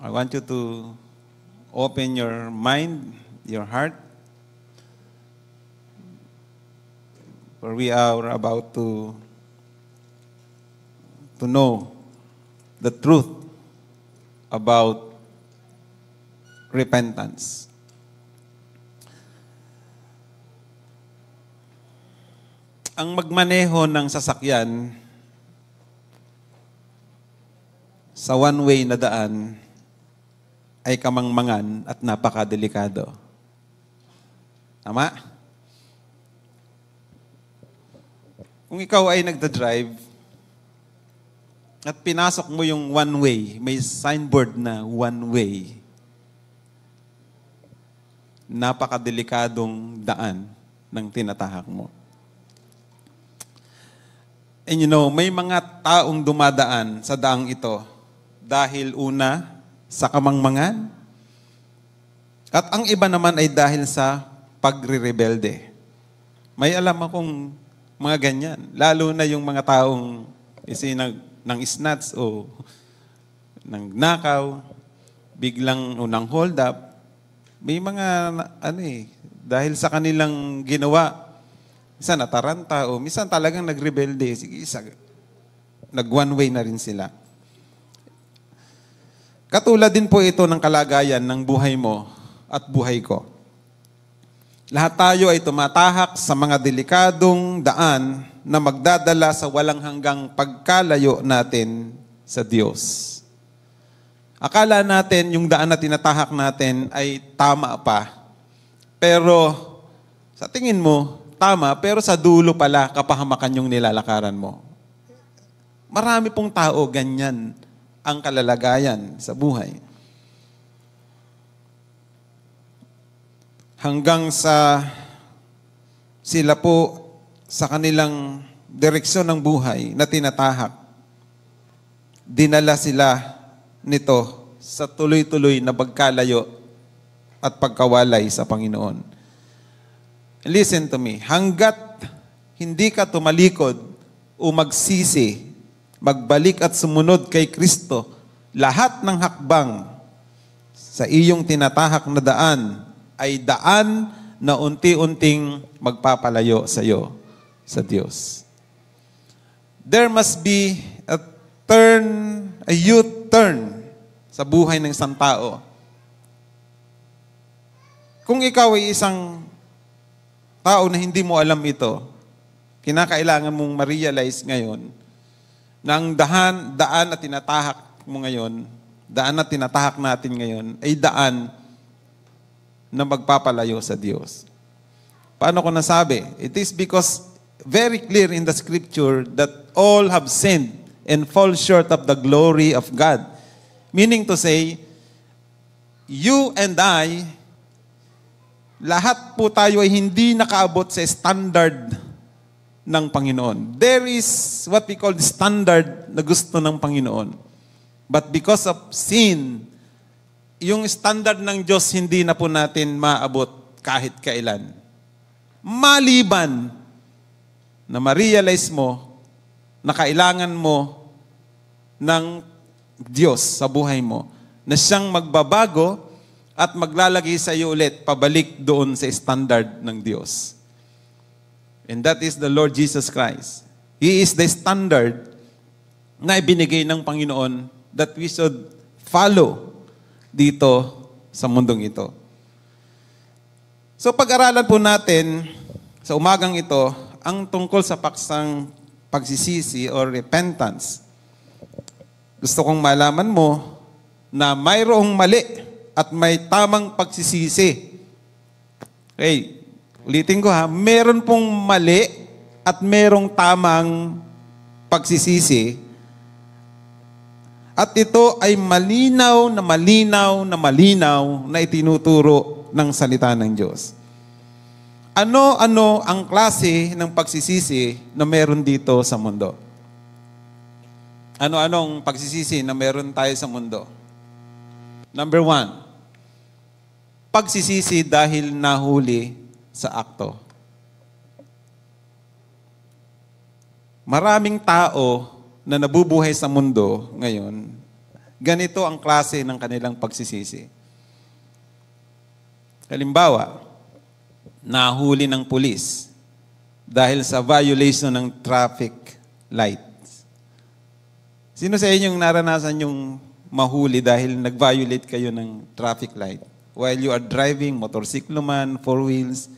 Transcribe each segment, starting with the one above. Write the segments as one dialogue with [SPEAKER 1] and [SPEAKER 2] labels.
[SPEAKER 1] I want you to open your mind, your heart, for we are about to know the truth about repentance. Ang magmaneho ng sasakyan sa one-way na daan ay kamangmangan at napakadelikado. Tama? Kung ikaw ay nagda-drive at pinasok mo yung one-way, may signboard na one-way, napakadelikadong daan ng tinatahak mo. And you know, may mga taong dumadaan sa daang ito dahil una, sa kamangmangan, at ang iba naman ay dahil sa pagre-rebelde. May alam akong mga ganyan, lalo na yung mga taong ng snatch o ng nakaw, biglang unang hold up, may mga dahil sa kanilang ginawa, minsan nataranta o minsan talagang nagrebelde. Sige, nag-one-way na rin sila. Katulad din po ito ng kalagayan ng buhay mo at buhay ko. Lahat tayo ay tumatahak sa mga delikadong daan na magdadala sa walang hanggang pagkalayo natin sa Diyos. Akala natin yung daan na tinatahak natin ay tama pa. Pero sa tingin mo, tama, pero sa dulo pala, kapahamakan yung nilalakaran mo. Marami pong tao ganyan ang kalalagayan sa buhay. Hanggang sa sila po sa kanilang direksyon ng buhay na tinatahak, dinala sila nito sa tuloy-tuloy na pagkalayo at pagkawalay sa Panginoon. Listen to me. Hanggat hindi ka tumalikod o magsisi, magbalik at sumunod kay Kristo, lahat ng hakbang sa iyong tinatahak na daan ay daan na unti-unting magpapalayo sa iyo sa Diyos. There must be a U-turn sa buhay ng isang tao. Kung ikaw ay isang tao na hindi mo alam ito, kinakailangan mong ma-realize ngayon na ang daan na tinatahak mo ngayon, daan na tinatahak natin ngayon, ay daan na magpapalayo sa Diyos. Paano ko nasabi? It is because very clear in the scripture that all have sinned and fall short of the glory of God. Meaning to say, you and I, lahat po tayo ay hindi nakaabot sa standard ng Panginoon. There is what we call the standard na gusto ng Panginoon. But because of sin, yung standard ng Diyos hindi na po natin maabot kahit kailan. Maliban na ma-realize mo na kailangan mo ng Diyos sa buhay mo, na siyang magbabago at maglalagay sa iyo ulit pabalik doon sa standard ng Diyos. And that is the Lord Jesus Christ. He is the standard na ibinigay ng Panginoon that we should follow dito sa mundong ito. So pag-aralan po natin sa umagang ito ang tungkol sa paksang pagsisisi or repentance. Gusto kong malaman mo na mayroong mali at may tamang pagsisisi. Okay, ulitin ko ha, meron pong mali at merong tamang pagsisisi. At ito ay malinaw na itinuturo ng salita ng Diyos. Ano-ano ang klase ng pagsisisi na meron dito sa mundo? Ano-anong pagsisisi na meron tayo sa mundo? Number 1, pagsisisi dahil nahuli sa akto. Maraming tao na nabubuhay sa mundo ngayon Ganito ang klase ng kanilang pagsisisi. Halimbawa, nahuli ng pulis dahil sa violation ng traffic lights. Sino sa inyong naranasan yung mahuli dahil nag-violate kayo ng traffic light? While you are driving, motorsiklo man, four wheels,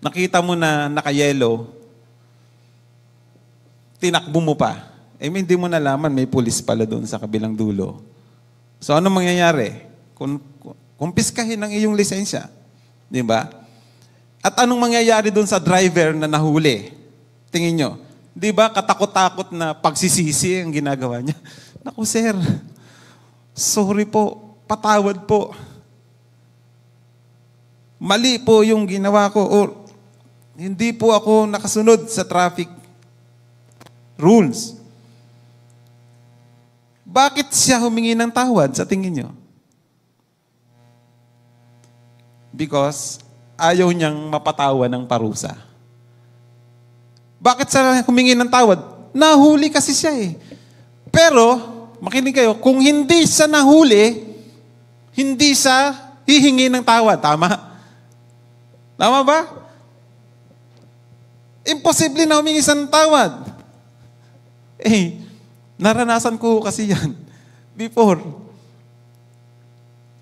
[SPEAKER 1] nakita mo na naka-yellow, tinakbo mo pa. Hindi mo nalaman, may pulis pala doon sa kabilang dulo. So ano mangyayari? Kumpiskahin ang iyong lisensya. Di ba? At anong mangyayari doon sa driver na nahuli? Tingin nyo. Di ba katakot-takot na pagsisisi ang ginagawa niya? Naku sir, sorry po, patawad po. Mali po yung ginawa ko or hindi po ako nakasunod sa traffic rules. Bakit siya humingi ng tawad sa tingin nyo? Because ayaw niyang mapatawa ng parusa. Bakit siya humingi ng tawad? Nahuli kasi siya eh. Pero, makinig kayo, kung hindi siya nahuli, hindi siya hihingi ng tawad. Tama? Tama ba? Imposible na humingi siya ng tawad. Naranasan ko kasi yan before.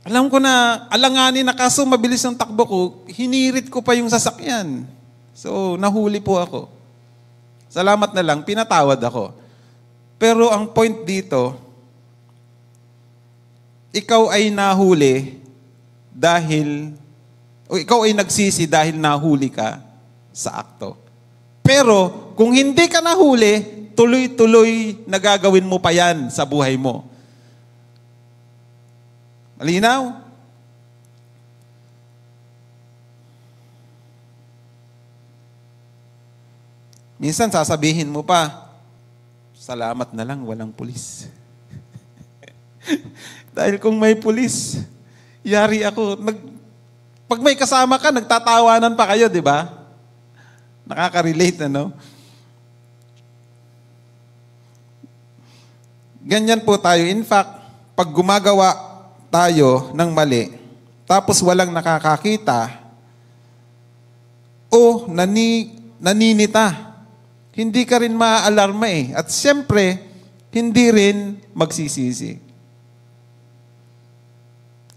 [SPEAKER 1] Alam ko na alanganin na kaso mabilis yung takbo ko, hinirit ko pa yung sasakyan. So, nahuli po ako. Salamat na lang, pinatawad ako. Pero ang point dito, ikaw ay nahuli dahil, o ikaw ay nagsisi dahil nahuli ka sa akto. Pero, kung hindi ka nahuli, tuloy-tuloy nagagawin mo pa yan sa buhay mo. Malinaw? Minsan sasabihin mo pa, salamat na lang, walang pulis. Dahil kung may pulis, yari ako. Pag may kasama ka, nagtatawanan pa kayo, di ba? Nakaka-relate, ano? Ganyan po tayo. In fact, pag gumagawa tayo ng mali, tapos walang nakakakita, o naninita, hindi ka rin maaalarma eh. At siyempre, hindi rin magsisisi.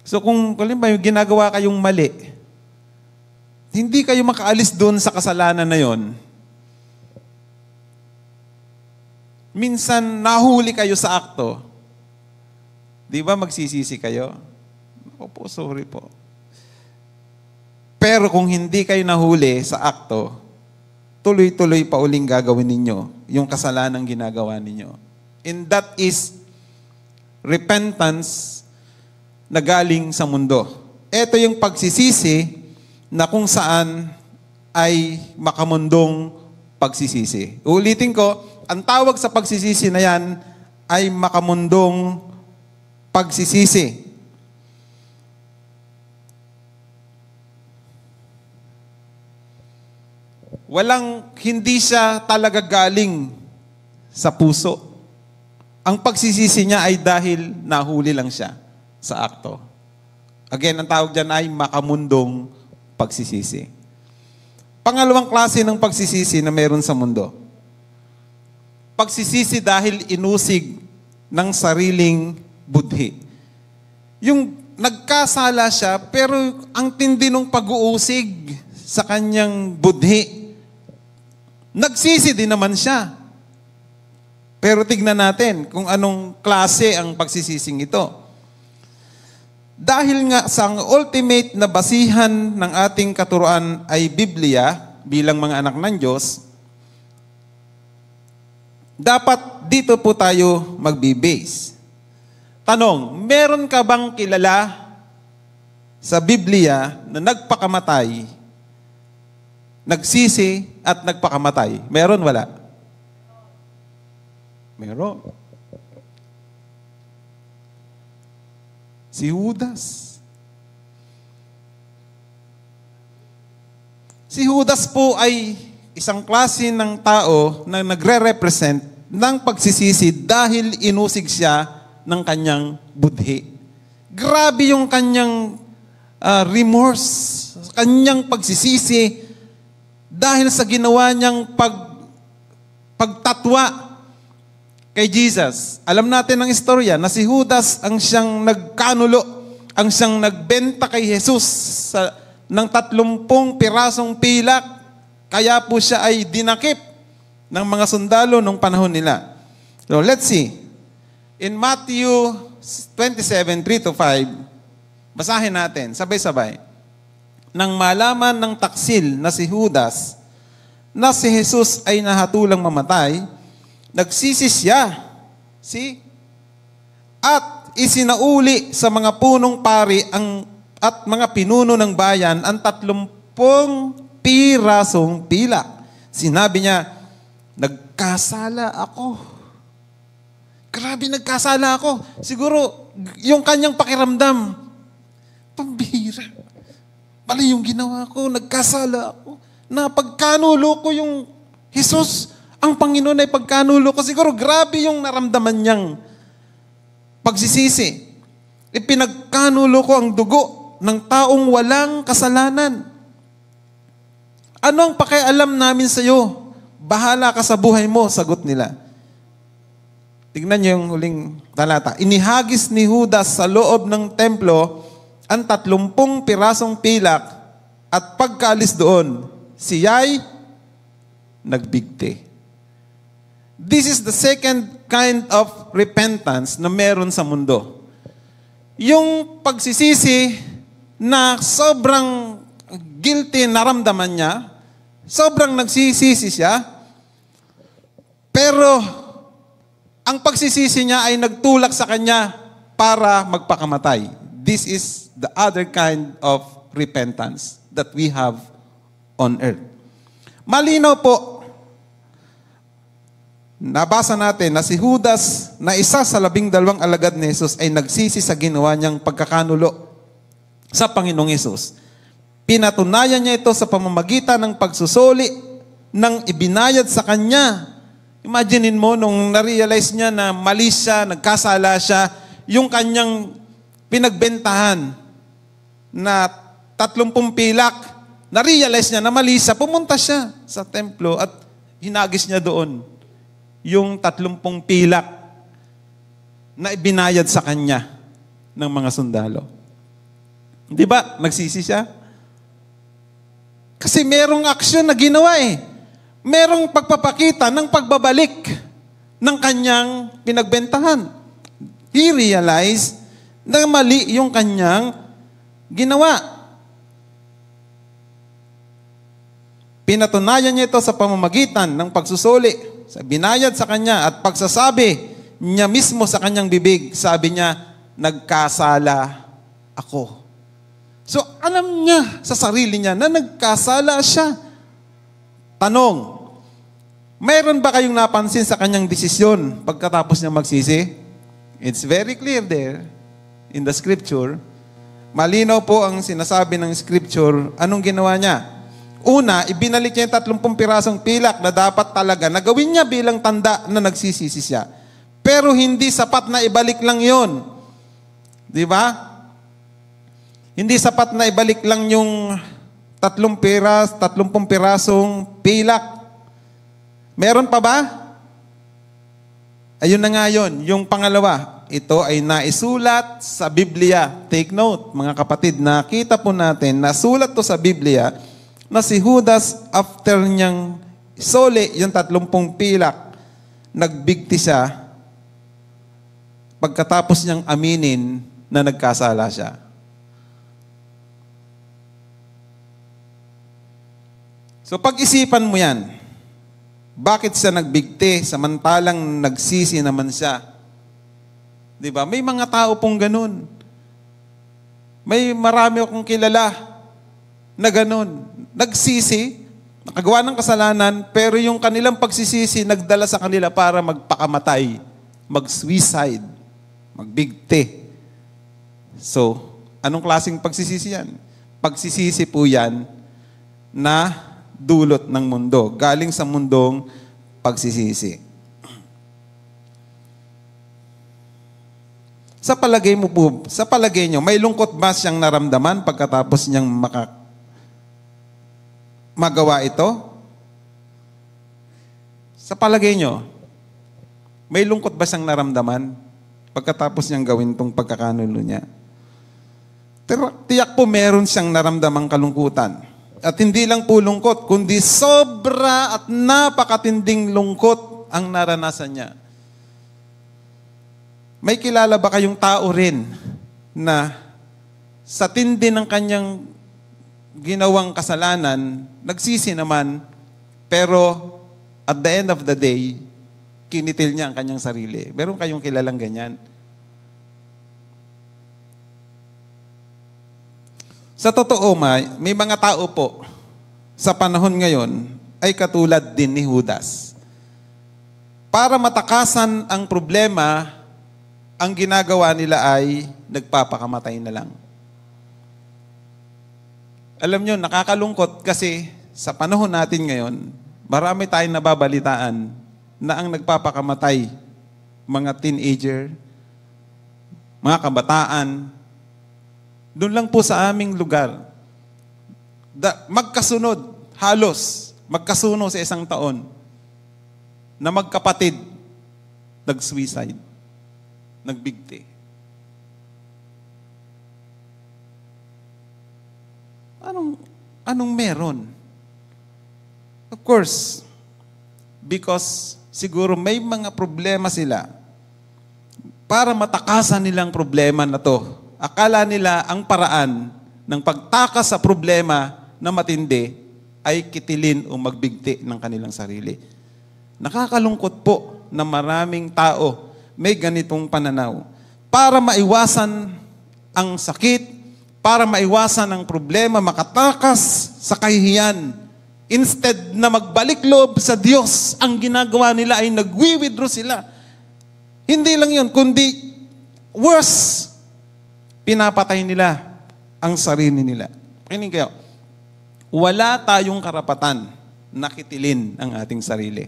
[SPEAKER 1] So kung halimbawa ginagawa kayong mali, hindi kayo makaalis doon sa kasalanan na yon. Minsan, nahuli kayo sa akto. Di ba magsisisi kayo? Opo, sorry po. Pero kung hindi kayo nahuli sa akto, tuloy-tuloy pa uling gagawin ninyo yung kasalanang ginagawa ninyo. And that is repentance na galing sa mundo. Ito yung pagsisisi na kung saan ay makamundong pagsisisi. Ulitin ko, ang tawag sa pagsisisi na yan ay makamundong pagsisisi. Hindi siya talaga galing sa puso. Ang pagsisisi niya ay dahil nahuli lang siya sa akto. Again, ang tawag dyan ay makamundong pagsisisi. Pangalawang klase ng pagsisisi na meron sa mundo. Pagsisisi dahil inusig ng sariling budhi. Yung nagkasala siya, pero ang tindi ng pag-uusig sa kanyang budhi. Nagsisi din naman siya. Pero tignan natin kung anong klase ang pagsisising ito. Dahil nga sa ultimate na basihan ng ating katuruan ay Biblia bilang mga anak ng Diyos, dapat dito po tayo magbe-base. Tanong, meron ka bang kilala sa Biblia na nagpakamatay, nagsisi at nagpakamatay? Meron, wala? Meron. Si Judas. Si Judas po ay isang klase ng tao na nagre-represent ng pagsisisi dahil inusig siya ng kanyang budhi. Grabe yung kanyang remorse, kanyang pagsisisi dahil sa ginawa niyang pagtatwa kay Jesus. Alam natin ang istorya na si Judas ang siyang nagkanulo, ang siyang nagbenta kay Jesus ng 30 pirasong pilak. Kaya po siya ay dinakip ng mga sundalo nung panahon nila. So let's see. In Matthew 27:3-5, basahin natin, sabay-sabay. Nang malaman ng taksil na si Judas na si Jesus ay nahatulang mamatay, nagsisi siya. At isinauli sa mga punong pari at mga pinuno ng bayan ang 30 pirasong pilak. Sinabi niya, nagkasala ako. Grabe, nagkasala ako. Siguro, yung kanyang pakiramdam, pambihira. Mali yung ginawa ko, nagkasala ako. Napagkanulo ko yung Jesus, ang Panginoon ay pagkanulo ko. Siguro, grabe yung naramdaman niyang pagsisisi. Ipinagkanulo ko ang dugo ng taong walang kasalanan. Ano ang pakialam namin sa iyo? Bahala ka sa buhay mo, sagot nila. Tignan niyo yung huling talata. Inihagis ni Judas sa loob ng templo ang 30 pirasong pilak at pagkaalis doon, siya'y nagbigti. This is the second kind of repentance na meron sa mundo. Yung pagsisisi na sobrang guilty naramdaman niya, sobrang nagsisisi siya, pero ang pagsisisi niya ay nagtulak sa kanya para magpakamatay. This is the other kind of repentance that we have on earth. Malinaw po, nabasa natin na si Judas na isa sa 12 alagad ni Jesus ay nagsisi sa ginawa niyang pagkakanulo sa Panginoong Hesus. Pinatunayan niya ito sa pamamagitan ng pagsusuli ng ibinayad sa kanya. Imaginein mo, nung na-realize niya na mali siya, nagkasala siya, yung kanyang pinagbentahan na 30 pilak, na-realize niya na mali siya, pumunta siya sa templo at hinagis niya doon yung 30 pilak na ibinayad sa kanya ng mga sundalo. Di ba? Nagsisi siya? Kasi merong aksyon na ginawa merong pagpapakita ng pagbabalik ng kanyang pinagbentahan. He realized na mali yung kanyang ginawa. Pinatunayan niya ito sa pamamagitan ng pagsusuli, sa binayad sa kanya at pagsasabi niya mismo sa kanyang bibig. Sabi niya, nagkasala ako. So, alam niya sa sarili niya na nagkasala siya. Tanong, mayroon ba kayong napansin sa kanyang desisyon pagkatapos niya magsisi? It's very clear there in the scripture. Malinaw po ang sinasabi ng scripture. Anong ginawa niya? Una, ibinalik niya yung 30 pirasong pilak na dapat talaga na gawin niya bilang tanda na nagsisisi siya. Pero hindi sapat na ibalik lang yon. Di ba? Hindi sapat na ibalik lang yung 30 pirasong pilak. Meron pa ba? Ayun na nga yun. Yung pangalawa, ito ay naisulat sa Biblia. Take note, mga kapatid, nakita po natin, nasulat to sa Biblia na si Judas, after niyang isole yung 30 pilak, nagbigti siya pagkatapos niyang aminin na nagkasala siya. So pag-isipan mo yan, bakit siya nagbigti samantalang nagsisi naman siya? Di ba? May mga tao pong ganun. May marami akong kilala na ganun. Nagsisi, nakagawa ng kasalanan, pero yung kanilang pagsisisi nagdala sa kanila para magpakamatay, mag-suicide, magbigti. So, anong klaseng pagsisisi yan? Pagsisisi po yan na dulot ng mundo, galing sa mundong pagsisisi. Sa palagay mo po, sa palagay nyo, may lungkot ba siyang naramdaman pagkatapos niyang magawa ito? Sa palagay nyo, may lungkot ba siyang naramdaman pagkatapos niyang gawin itong pagkakanulo niya? Tiyak po meron siyang naramdamang kalungkutan. At hindi lang po lungkot, kundi sobra at napakatinding lungkot ang naranasan niya. May kilala ba kayong tao rin na sa tindi ng kanyang ginawang kasalanan, nagsisi naman, pero at the end of the day, kinitil niya ang kanyang sarili? Meron kayong kilalang ganyan? Sa totoo, may mga tao po sa panahon ngayon ay katulad din ni Judas. Para matakasan ang problema, ang ginagawa nila ay nagpapakamatay na lang. Alam nyo, nakakalungkot kasi sa panahon natin ngayon, marami tayong nababalitaan na ang nagpapakamatay, mga teenager, mga kabataan, doon lang po sa aming lugar, magkasunod, halos, magkasunod sa isang taon, na magkapatid, nag-suicide, nagbigti. Anong meron? Of course, because siguro may mga problema sila. Para matakasan nilang problema na to, akala nila ang paraan ng pagtakas sa problema na matindi ay kitilin o magbigti ng kanilang sarili. Nakakalungkot po na maraming tao may ganitong pananaw. Para maiwasan ang sakit, para maiwasan ang problema, makatakas sa kahihiyan, instead na magbalik loob sa Diyos, ang ginagawa nila ay nagwi-withdraw sila. Hindi lang yun, kundi worse, pinapatay nila ang sarili nila. Kinig kayo, wala tayong karapatan na kitilin ang ating sarili.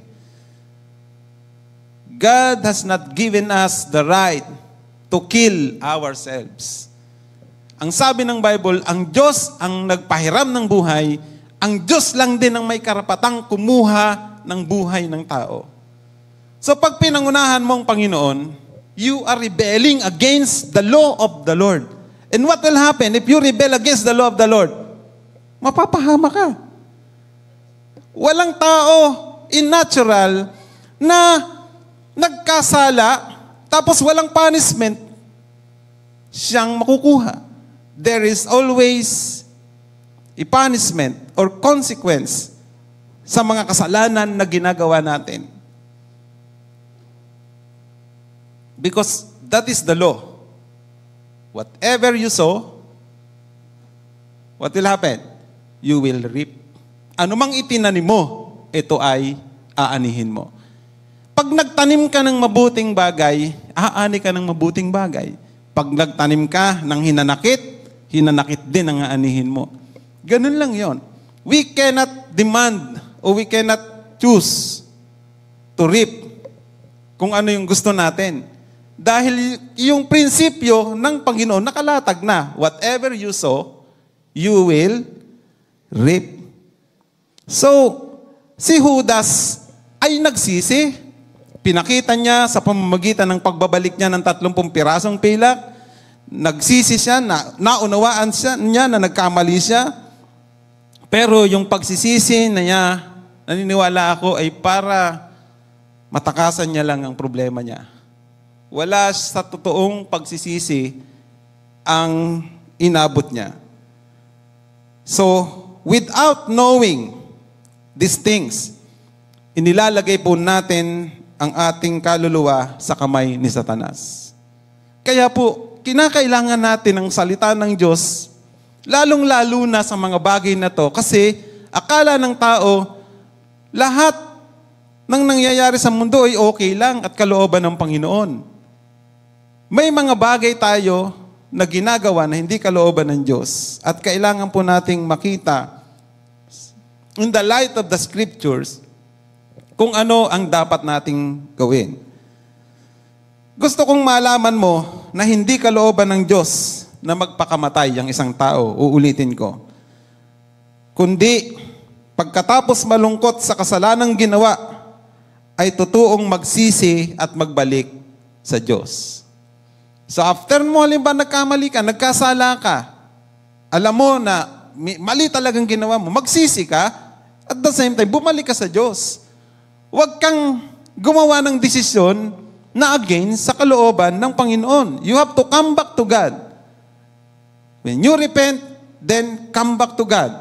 [SPEAKER 1] God has not given us the right to kill ourselves. Ang sabi ng Bible, ang Diyos ang nagpahiram ng buhay, ang Diyos lang din ang may karapatang kumuha ng buhay ng tao. So pag pinangunahan mong Panginoon, you are rebelling against the law of the Lord. And what will happen if you rebel against the law of the Lord? Mapapahama ka. Walang tao in natural na nagkasala tapos walang punishment siyang makukuha. There is always a punishment or consequence sa mga kasalanan na ginagawa natin. Because that is the law. Whatever you sow, what will happen? You will reap. Ano mang itinanim mo, ito ay aanihin mo. Pag nagtanim ka ng mabuting bagay, aani ka ng mabuting bagay. Pag nagtanim ka ng hinanakit din ang aanihin mo. Ganun lang yon. We cannot demand o we cannot choose to reap kung ano yung gusto natin. Dahil yung prinsipyo ng Panginoon nakalatag na. Whatever you sow, you will reap. So, si Judas ay nagsisi. Pinakita niya sa pamamagitan ng pagbabalik niya ng 30 pirasong pilak. Nagsisi siya, naunawaan niya na nagkamali siya. Pero yung pagsisisi na niya, naniniwala ako, ay para matakasan niya lang ang problema niya. Wala sa totoong pagsisisi ang inabot niya. So, without knowing these things, inilalagay po natin ang ating kaluluwa sa kamay ni Satanas. Kaya po, kinakailangan natin ang salita ng Diyos, lalong-lalo na sa mga bagay na to, kasi akala ng tao, lahat ng nangyayari sa mundo ay okay lang at kalooban ng Panginoon. May mga bagay tayo na ginagawa na hindi kalooban ng Diyos at kailangan po nating makita in the light of the Scriptures kung ano ang dapat nating gawin. Gusto kong malaman mo na hindi kalooban ng Diyos na magpakamatay ang isang tao. Uulitin ko. Kundi, pagkatapos malungkot sa kasalanang ginawa, ay totoong magsisi at magbalik sa Diyos. So after mo, halimbawa nagkamali ka, nagkasala ka, alam mo na mali talagang ginawa mo, magsisi ka, at the same time, bumalik ka sa Diyos. Huwag kang gumawa ng desisyon na against sa kalooban ng Panginoon. You have to come back to God. When you repent, then come back to God.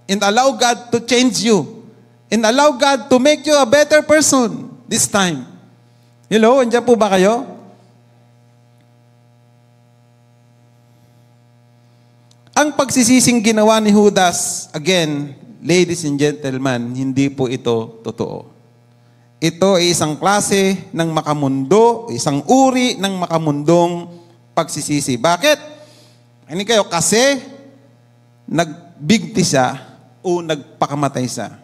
[SPEAKER 1] And allow God to change you. And allow God to make you a better person this time. Hello, andyan po ba kayo? Ang pagsisising ginawa ni Judas, again, ladies and gentlemen, hindi po ito totoo. Ito ay isang klase ng makamundo, isang uri ng makamundong pagsisisi. Bakit? Hindi kayo, kasi nagbigti siya o nagpakamatay siya.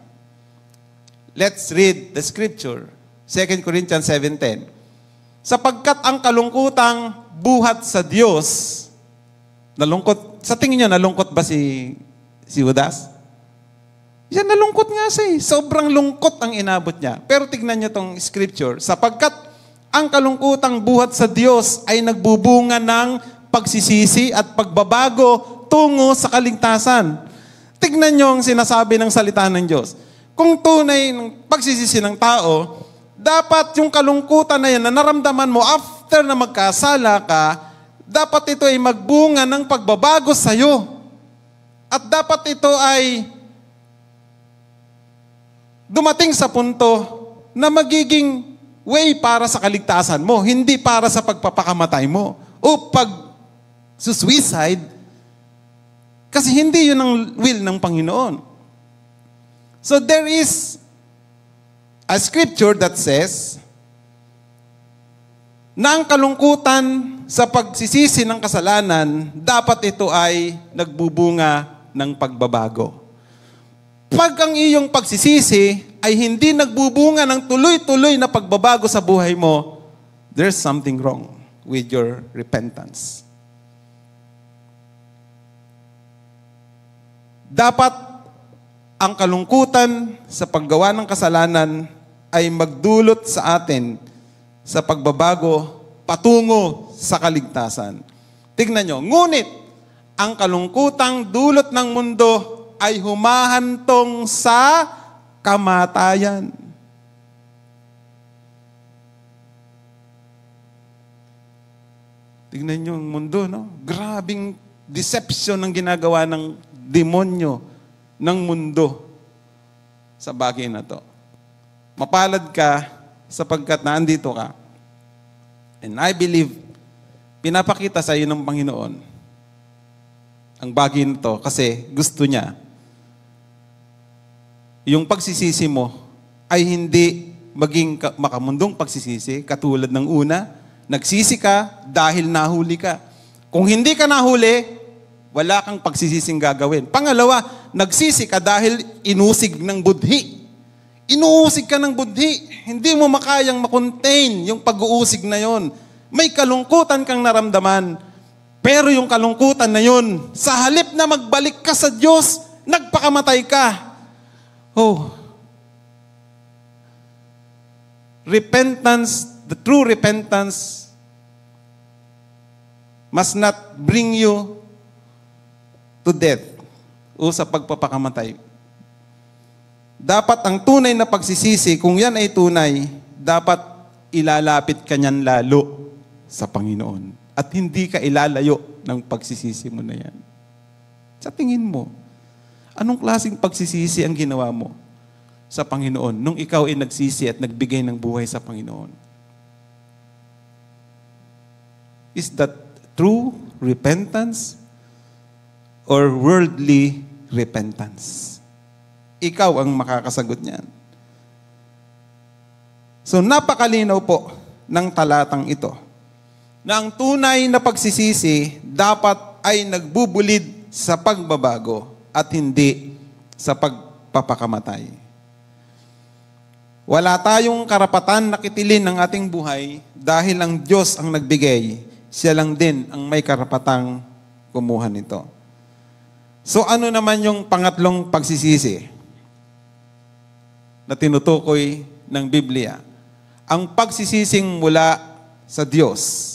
[SPEAKER 1] Let's read the scripture. 2 Corinthians 7:10. Sapagkat ang kalungkutang buhat sa Diyos, nalungkot. Sa tingin nyo, nalungkot ba si Judas? Yan, nalungkot nga siya eh. Sobrang lungkot ang inabot niya. Pero tignan nyo tong scripture. Sapagkat ang kalungkutang buhat sa Diyos ay nagbubunga ng pagsisisi at pagbabago tungo sa kaligtasan. Tignan nyo ang sinasabi ng salita ng Diyos. Kung tunay ng pagsisisi ng tao, dapat yung kalungkutan na yan na naramdaman mo after na magkasala ka, dapat ito ay magbunga ng pagbabago sa iyo. At dapat ito ay dumating sa punto na magiging way para sa kaligtasan mo, hindi para sa pagpapakamatay mo o pag-suicide, kasi hindi yun ang will ng Panginoon. So there is a scripture that says na ang kalungkutan sa pagsisisi ng kasalanan, dapat ito ay nagbubunga ng pagbabago. Pag ang iyong pagsisisi ay hindi nagbubunga ng tuloy-tuloy na pagbabago sa buhay mo, there's something wrong with your repentance. Dapat ang kalungkutan sa paggawa ng kasalanan ay magdulot sa atin sa pagbabago patungo sa kaligtasan. Tignan nyo, ngunit ang kalungkutang dulot ng mundo ay humahantong sa kamatayan. Tignan nyo ang mundo, no? Grabing deception ang ginagawa ng demonyo ng mundo sa bagay na to. Mapalad ka sapagkat naandito ka. And I believe, pinapakita sa iyo ng Panginoon ang bagay na to kasi gusto niya yung pagsisisi mo ay hindi maging makamundong pagsisisi katulad ng una. Nagsisi ka dahil nahuli ka. Kung hindi ka nahuli, wala kang pagsisising gagawin. Pangalawa, nagsisi ka dahil inusig ng budhi. Inuusig ka ng budhi. Hindi mo makayang makontain yung pag-uusig na yon. May kalungkutan kang naramdaman. Pero yung kalungkutan na yon, sa halip na magbalik ka sa Diyos, nagpakamatay ka. Oh. Repentance, the true repentance must not bring you to death o sa pagpapakamatay. Dapat ang tunay na pagsisisi, kung yan ay tunay, dapat ilalapit ka niyan lalo sa Panginoon. At hindi ka ilalayo ng pagsisisi mo na yan. Sa tingin mo, anong klaseng pagsisisi ang ginawa mo sa Panginoon nung ikaw ay nagsisi at nagbigay ng buhay sa Panginoon? Is that true repentance or worldly repentance? Ikaw ang makakasagot niyan. So napakalinaw po ng talatang ito na ang tunay na pagsisisi dapat ay nagbubulid sa pagbabago at hindi sa pagpapakamatay. Wala tayong karapatan na kitilin ng ating buhay dahil ang Diyos ang nagbigay. Siya lang din ang may karapatang kumuha nito. So ano naman yung pangatlong pagsisisi na tinutukoy ng Biblia? Ang pagsisising mula sa Diyos.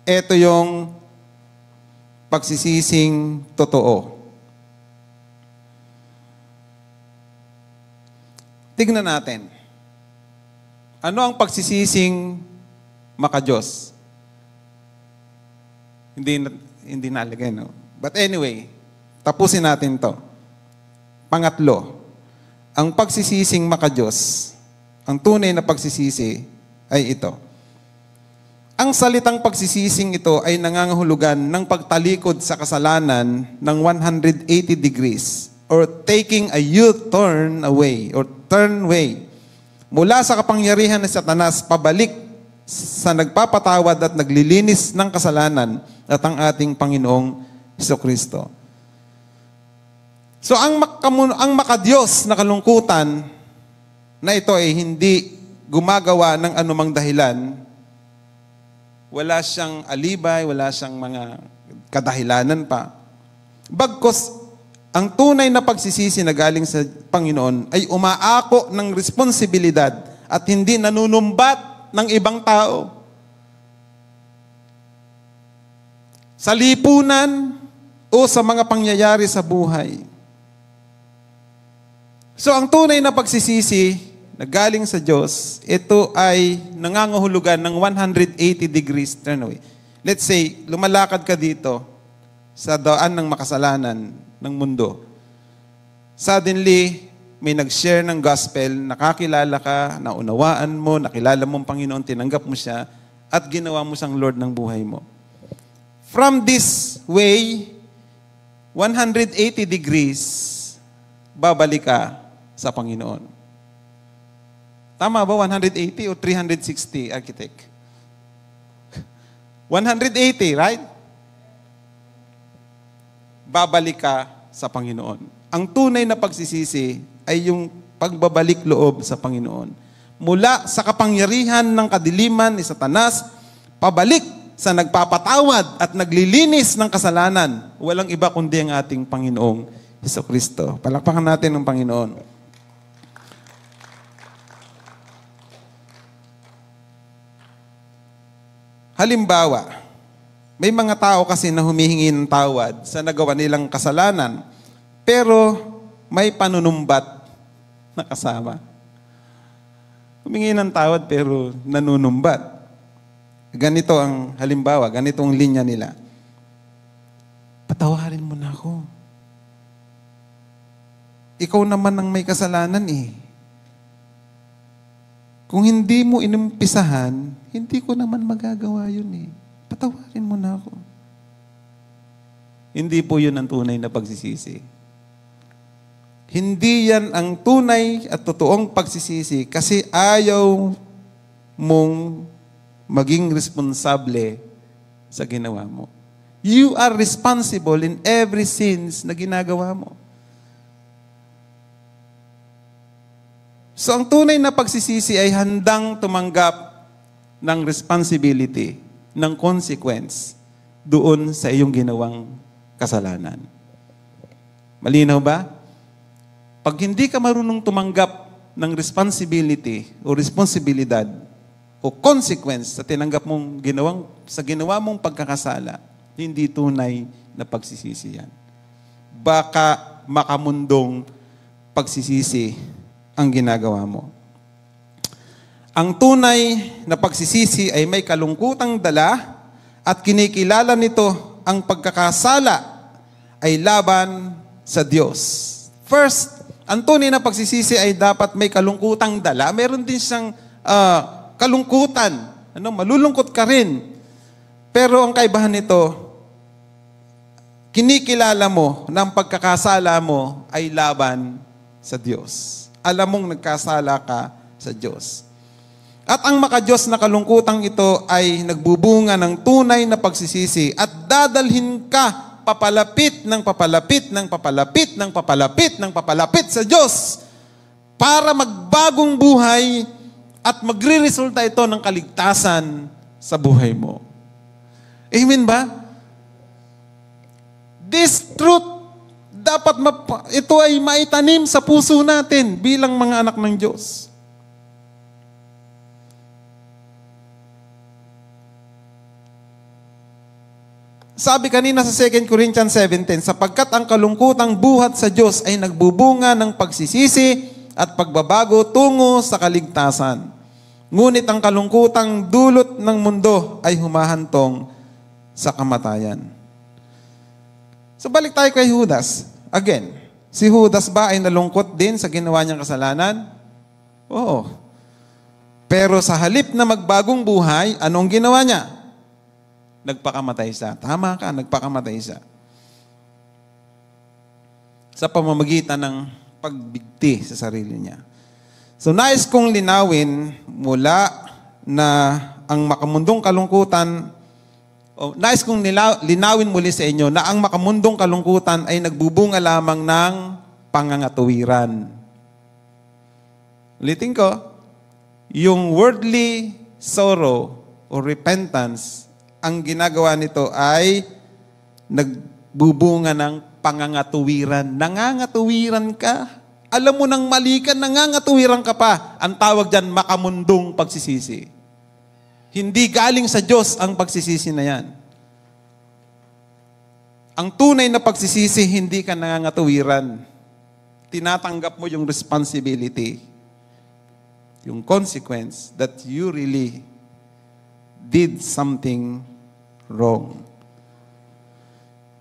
[SPEAKER 1] Ito yung pagsisising totoo. Tignan natin. Ano ang pagsisising maka-Diyos? Hindi nalagay, no? But anyway, tapusin natin to. Pangatlo, ang pagsisising maka-Diyos, ang tunay na pagsisisi ay ito. Ang salitang pagsisising ito ay nangangahulugan ng pagtalikod sa kasalanan ng 180 degrees or taking a U-turn away or turn way mula sa kapangyarihan ng Satanas pabalik sa nagpapatawad at naglilinis ng kasalanan at ang ating Panginoong Hesukristo. So ang maka-Diyos na kalungkutan na ito ay hindi gumagawa ng anumang dahilan. Wala siyang alibay, wala siyang mga kadahilanan pa. Bagkus, ang tunay na pagsisisi na galing sa Panginoon ay umaako ng responsibilidad at hindi nanunumbat ng ibang tao. Sa lipunan o sa mga pangyayari sa buhay. So ang tunay na pagsisisi na galing sa Diyos, ito ay nangangahulugan ng 180 degrees turn away. Let's say, lumalakad ka dito sa daan ng makasalanan ng mundo. Suddenly, may nag-share ng gospel, nakakilala ka, naunawaan mo, nakilala mo ang Panginoon, tinanggap mo siya, at ginawa mo siyang Lord ng buhay mo. From this way, 180 degrees, babalik ka sa Panginoon. Tama ba? 180 o 360, architect? 180, right? Babalik ka sa Panginoon. Ang tunay na pagsisisi ay yung pagbabalik loob sa Panginoon. Mula sa kapangyarihan ng kadiliman ni Satanas, pabalik sa nagpapatawad at naglilinis ng kasalanan. Walang iba kundi ang ating Panginoong Hesukristo. Palakpakan natin ang Panginoon. Halimbawa, may mga tao kasi na humihingi ng tawad sa nagawa nilang kasalanan, pero may panunumbat na kasama. Humingi ng tawad pero nanunumbat. Ganito ang halimbawa, ganito ang linya nila. Patawarin mo na ako. Ikaw naman ang may kasalanan eh. Kung hindi mo inumpisahan, hindi ko naman magagawa yun eh. Patawarin mo na ako. Hindi po yun ang tunay na pagsisisi. Hindi yan ang tunay at totoong pagsisisi kasi ayaw mong maging responsable sa ginawa mo. You are responsible in every sins na ginagawa mo. So ang tunay na pagsisisi ay handang tumanggap ng responsibility, ng consequence doon sa iyong ginawang kasalanan. Malinaw ba? Pag hindi ka marunong tumanggap ng responsibility o responsibilidad o consequence sa tinanggap mong sa ginawa mong pagkakasala, hindi tunay na pagsisisi yan. Baka makamundong pagsisisi ang ginagawa mo. Ang tunay na pagsisisi ay may kalungkutang dala at kinikilala nito ang pagkakasala ay laban sa Diyos. First, ang tunay na pagsisisi ay dapat may kalungkutang dala. Meron din siyang kalungkutan. Malulungkot ka rin. Pero ang kaibahan nito, kinikilala mo na ang pagkakasala mo ay laban sa Diyos. Alam mong nagkasala ka sa Diyos. At ang maka-Diyos na kalungkutang ito ay nagbubunga ng tunay na pagsisisi at dadalhin ka papalapit ng papalapit ng papalapit ng papalapit ng papalapit sa Diyos para magbagong buhay At magre-resulta ito ng kaligtasan sa buhay mo. Amen ba? This truth, dapat ito ay maitanim sa puso natin bilang mga anak ng Diyos. Sabi kanina sa 2 Corinthians 7:10, sapagkat ang kalungkutang buhat sa Diyos ay nagbubunga ng pagsisisi at pagbabago tungo sa kaligtasan. Ngunit ang kalungkutang dulot ng mundo ay humahantong sa kamatayan. So balik tayo kay Judas. Again, si Judas ba ay nalungkot din sa ginawa niyang kasalanan? Oo. Pero sa halip na magbagong buhay, anong ginawa niya? Nagpakamatay siya. Tama ka, nagpakamatay siya. Sa pamamagitan ng pagbigti sa sarili niya. So nais kong linawin mula na ang makamundong kalungkutan, nais kong linawin muli sa inyo na ang makamundong kalungkutan ay nagbubunga lamang ng pangangatuwiran. Ulitin ko, yung worldly sorrow or repentance, ang ginagawa nito ay nagbubunga ng pangangatuwiran. Nangangatuwiran ka. Alam mo nang mali ka, nangangatuwiran ka pa. Ang tawag dyan, makamundong pagsisisi. Hindi galing sa Diyos ang pagsisisi na yan. Ang tunay na pagsisisi, hindi ka nangangatuwiran. Tinatanggap mo yung responsibility, yung consequence that you really did something wrong.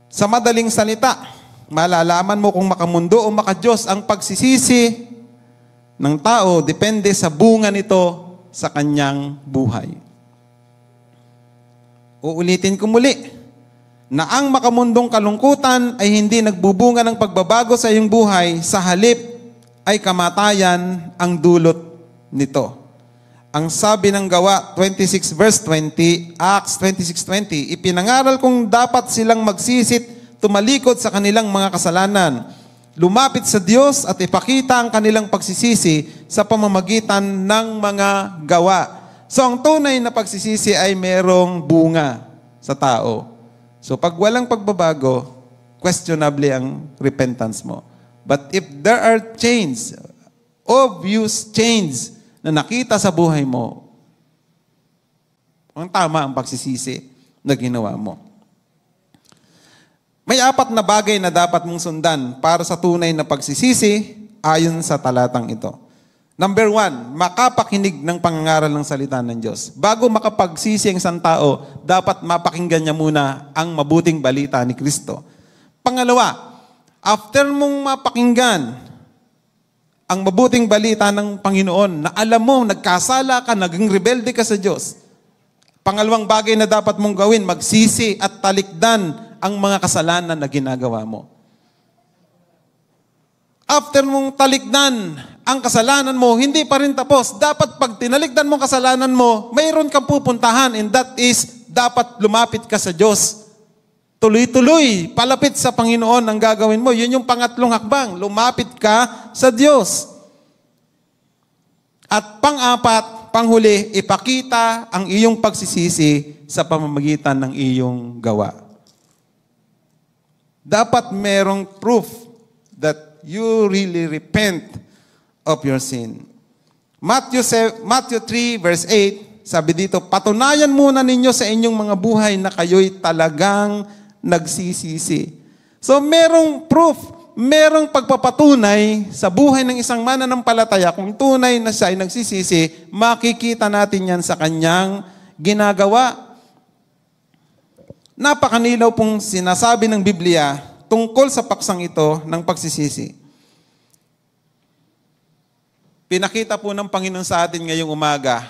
[SPEAKER 1] Sa madaling salita, malalaman mo kung makamundo o makadiyos ang pagsisisi ng tao depende sa bunga nito sa kanyang buhay. Uulitin ko muli, na ang makamundong kalungkutan ay hindi nagbubunga ng pagbabago sa iyong buhay, sa halip ay kamatayan ang dulot nito. Ang sabi ng Gawa 26 verse 20, Acts 26:20, ipinangaral kong dapat silang magsisit, tumalikod sa kanilang mga kasalanan, lumapit sa Diyos at ipakita ang kanilang pagsisisi sa pamamagitan ng mga gawa. So ang tunay na pagsisisi ay merong bunga sa tao. So pag walang pagbabago, questionably ang repentance mo. But if there are change, obvious change, na nakita sa buhay mo, ang tama ang pagsisisi na ginawa mo. May 4 na bagay na dapat mong sundan para sa tunay na pagsisisi ayon sa talatang ito. Number 1, makapakinig ng pangangaral ng salita ng Diyos. Bago makapagsisi ang isang tao, dapat mapakinggan niya muna ang mabuting balita ni Kristo. Pangalawa, after mong mapakinggan ang mabuting balita ng Panginoon na alam mo, nagkasala ka, naging rebelde ka sa Diyos. Pangalawang bagay na dapat mong gawin, magsisi at talikdan ang mga kasalanan na ginagawa mo. After mong talikdan ang kasalanan mo, hindi pa rin tapos. Dapat pag tinalikdan mo kasalanan mo, mayroon kang pupuntahan, and that is, dapat lumapit ka sa Diyos. Tuloy-tuloy, palapit sa Panginoon ang gagawin mo. Yun yung pangatlong hakbang. Lumapit ka sa Diyos. At pang-4, panghuli, ipakita ang iyong pagsisisi sa pamamagitan ng iyong gawa. Dapat merong proof that you really repent of your sin. Matthew 3 verse 8, sabi dito, patunayan muna ninyo sa inyong mga buhay na kayo'y talagang nagsisisi. So merong proof, merong pagpapatunay sa buhay ng isang mananampalataya kung tunay na siya ay nagsisisi, makikita natin yan sa kanyang ginagawa. Napakaninaw pong sinasabi ng Biblia tungkol sa paksang ito ng pagsisisi. Pinakita po ng Panginoon sa atin ngayong umaga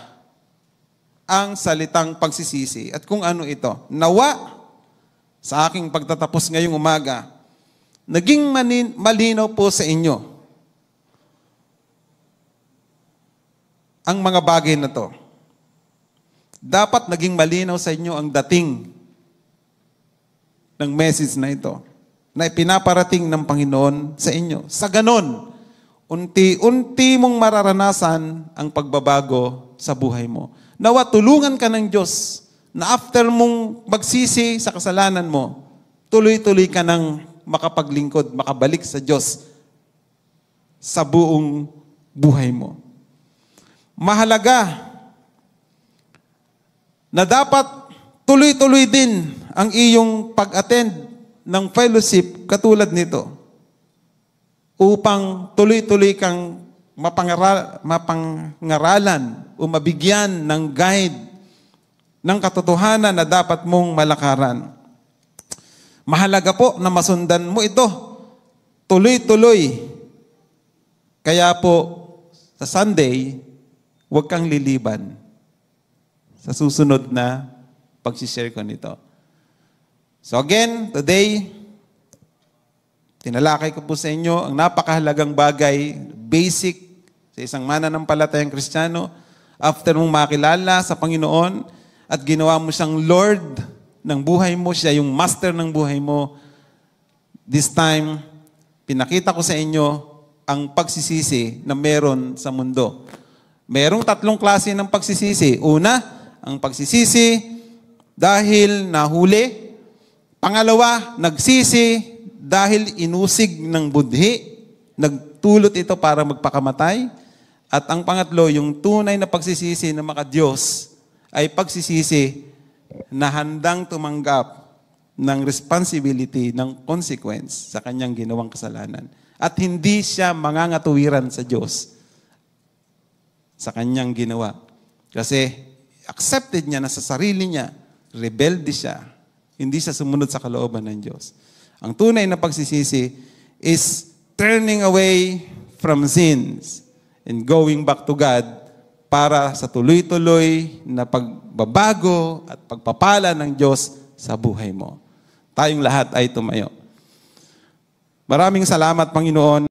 [SPEAKER 1] ang salitang pagsisisi at kung ano ito. Nawa, sa aking pagtatapos ngayong umaga, naging malinaw po sa inyo ang mga bagay na to. Dapat naging malinaw sa inyo ang dating ng message na ito na ipinaparating ng Panginoon sa inyo. Sa ganon, unti-unti mong mararanasan ang pagbabago sa buhay mo. Nawa, tulungan ka ng Diyos na after mong magsisi sa kasalanan mo, tuloy-tuloy ka nang makapaglingkod, makabalik sa Diyos sa buong buhay mo. Mahalaga na dapat tuloy-tuloy din ang iyong pag-attend ng fellowship katulad nito upang tuloy-tuloy kang mapangaralan o mabigyan ng guide ng katotohanan na dapat mong malakaran. Mahalaga po na masundan mo ito tuloy-tuloy. Kaya po, sa Sunday, huwag kang liliban sa susunod na pag-share ko nito. So again, today, tinalakay ko po sa inyo ang napakahalagang bagay, basic sa isang mananampalatayang Kristiyano. After mong makilala sa Panginoon at ginawa mo siyang Lord ng buhay mo, siya yung master ng buhay mo, this time, pinakita ko sa inyo ang pagsisisi na meron sa mundo. Merong 3 klase ng pagsisisi. Una, ang pagsisisi dahil nahuli. Pangalawa, nagsisi dahil inusig ng budhi, nagtulot ito para magpakamatay. At ang pangatlo, yung tunay na pagsisisi na maka-Diyos ay pagsisisi na handang tumanggap ng responsibility, ng consequence sa kanyang ginawang kasalanan. At hindi siya mangangatuwiran sa Diyos sa kanyang ginawa. Kasi accepted niya na sa sarili niya, rebelde siya, hindi siya sumunod sa kalooban ng Diyos. Ang tunay na pagsisisi is turning away from sins and going back to God para sa tuloy-tuloy na pagbabago at pagpapala ng Diyos sa buhay mo. Tayong lahat ay tumayo. Maraming salamat, Panginoon,